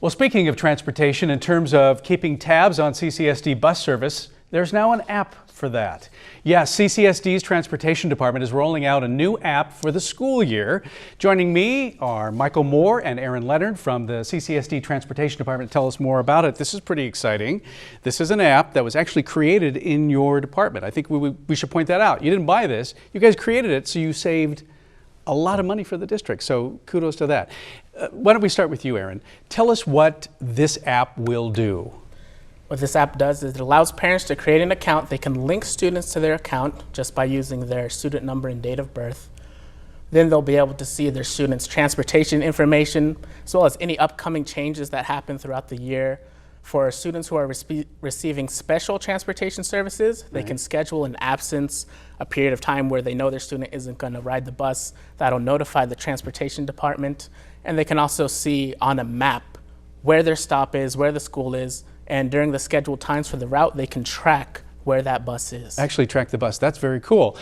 Well, speaking of transportation, in terms of keeping tabs on CCSD bus service, there's now an app for that. Yes, CCSD's Transportation Department is rolling out a new app for the school year. Joining me are Michael Moore and Aaron Leonard from the CCSD Transportation Department to tell us more about it. This is pretty exciting. This is an app that was actually created in your department. I think we should point that out. You didn't buy this. You guys created it, so you saved a lot of money for the district, so kudos to that. Why don't we start with you, Aaron? Tell us what this app will do. What this app does is it allows parents to create an account. They can link students to their account just by using their student number and date of birth. Then they'll be able to see their students' transportation information, as well as any upcoming changes that happen throughout the year. For students who are receiving special transportation services, they can schedule an absence, a period of time where they know their student isn't going to ride the bus. That'll notify the transportation department. And they can also see on a map where their stop is, where the school is, and during the scheduled times for the route, they can track where that bus is. Actually track the bus. That's very cool.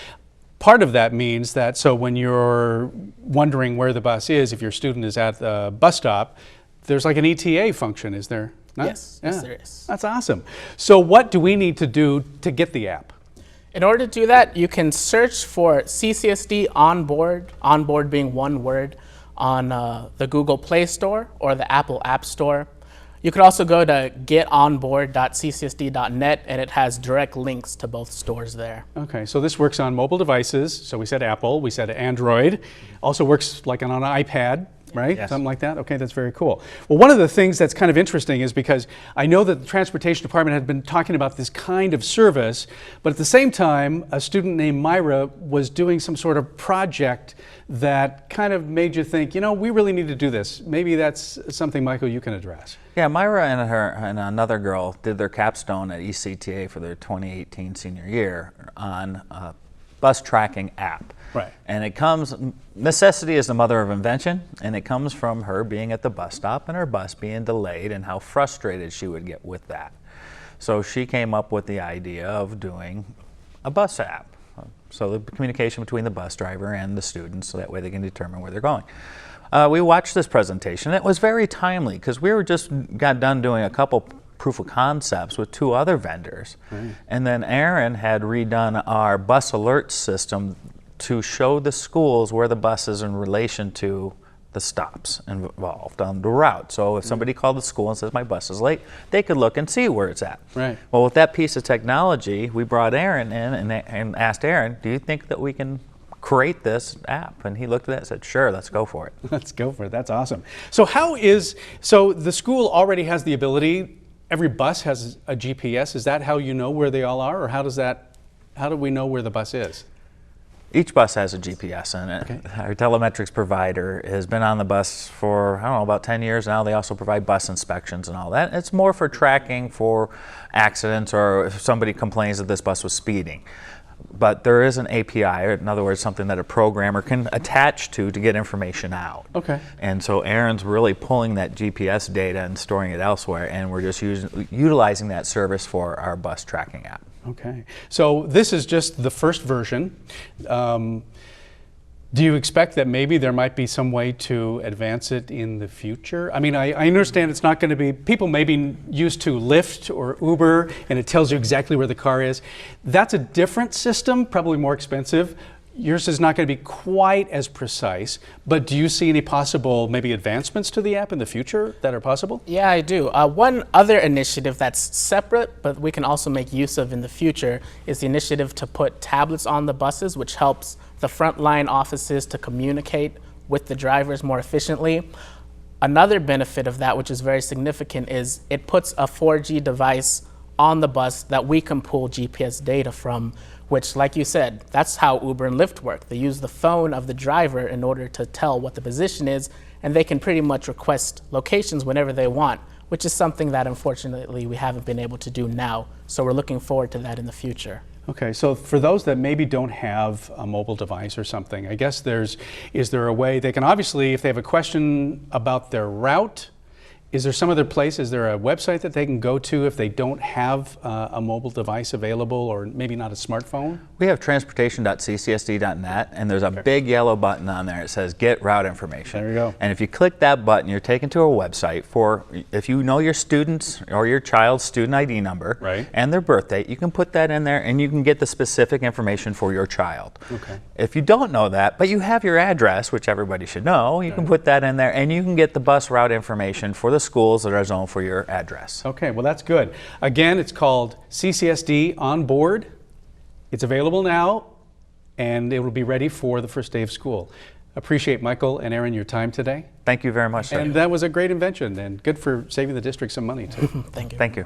Part of that means that, so when you're wondering where the bus is, if your student is at the bus stop, there's like an ETA function, is there not? Yes, yes there is. That's awesome. So what do we need to do to get the app? In order to do that, you can search for CCSD onboard being one word, on the Google Play Store or the Apple App Store. You could also go to getonboard.ccsd.net, and it has direct links to both stores there. Okay, so this works on mobile devices. So we said Apple, we said Android. Also works like on an iPad, right? Yes. Something like that? Okay, that's very cool. Well, one of the things that's kind of interesting is because I know that the Transportation Department had been talking about this kind of service, but at the same time, a student named Myra was doing some sort of project that kind of made you think, you know, we really need to do this. Maybe that's something, Michael, you can address. Yeah, Myra and another girl did their capstone at ECTA for their 2018 senior year on a bus tracking app. Right. And it comes, necessity is the mother of invention, and it comes from her being at the bus stop and her bus being delayed and how frustrated she would get with that. So she came up with the idea of doing a bus app. So the communication between the bus driver and the students, so that way they can determine where they're going. We watched this presentation. It was very timely because we got done doing a couple proof of concepts with two other vendors. Right. And then Aaron had redone our bus alert system to show the schools where the bus is in relation to the stops involved on the route. So if somebody called the school and says, my bus is late, they could look and see where it's at. Right. Well, with that piece of technology, we brought Aaron in and asked Aaron, do you think that we can create this app? And he looked at that and said, sure, let's go for it. Let's go for it. That's awesome. So so the school already has the ability, every bus has a GPS. Is that how you know where they all are? Or how do we know where the bus is? Each bus has a GPS in it. Okay. Our telemetrics provider has been on the bus for, I don't know, about 10 years now. They also provide bus inspections and all that. It's more for tracking for accidents or if somebody complains that this bus was speeding. But there is an API, or in other words, something that a programmer can attach to get information out. Okay. And so Aaron's really pulling that GPS data and storing it elsewhere, and we're just utilizing that service for our bus tracking app. Okay. So this is just the first version. Do you expect that maybe there might be some way to advance it in the future? I mean, I understand it's not going to be, people may be used to Lyft or Uber and it tells you exactly where the car is. That's a different system, probably more expensive. Yours is not going to be quite as precise, but do you see any possible maybe advancements to the app in the future that are possible? Yeah, I do. One other initiative that's separate, but we can also make use of in the future, is the initiative to put tablets on the buses, which helps the frontline offices to communicate with the drivers more efficiently. Another benefit of that, which is very significant, is it puts a 4G device on the bus that we can pull GPS data from, which, like you said, that's how Uber and Lyft work. They use the phone of the driver in order to tell what the position is, and they can pretty much request locations whenever they want, which is something that unfortunately we haven't been able to do now. So we're looking forward to that in the future. Okay, so for those that maybe don't have a mobile device or something, I guess is there a way they can obviously, if they have a question about their route, Is there some other place, is there a website that they can go to if they don't have a mobile device available or maybe not a smartphone? We have transportation.ccsd.net, and there's a big yellow button on there. It says Get Route Information. There you go. And if you click that button, you're taken to a website for, if you know your student's or your child's student ID number Right. and their birth date, you can put that in there and you can get the specific information for your child. Okay. If you don't know that, but you have your address, which everybody should know, you can put that in there and you can get the bus route information for the schools that are zoned for your address. Okay, well that's good. Again, it's called CCSD On Board. It's available now, and it will be ready for the first day of school. Appreciate Michael and Aaron your time today. Thank you very much, sir. And that was a great invention and good for saving the district some money too. Thank you. Thank you.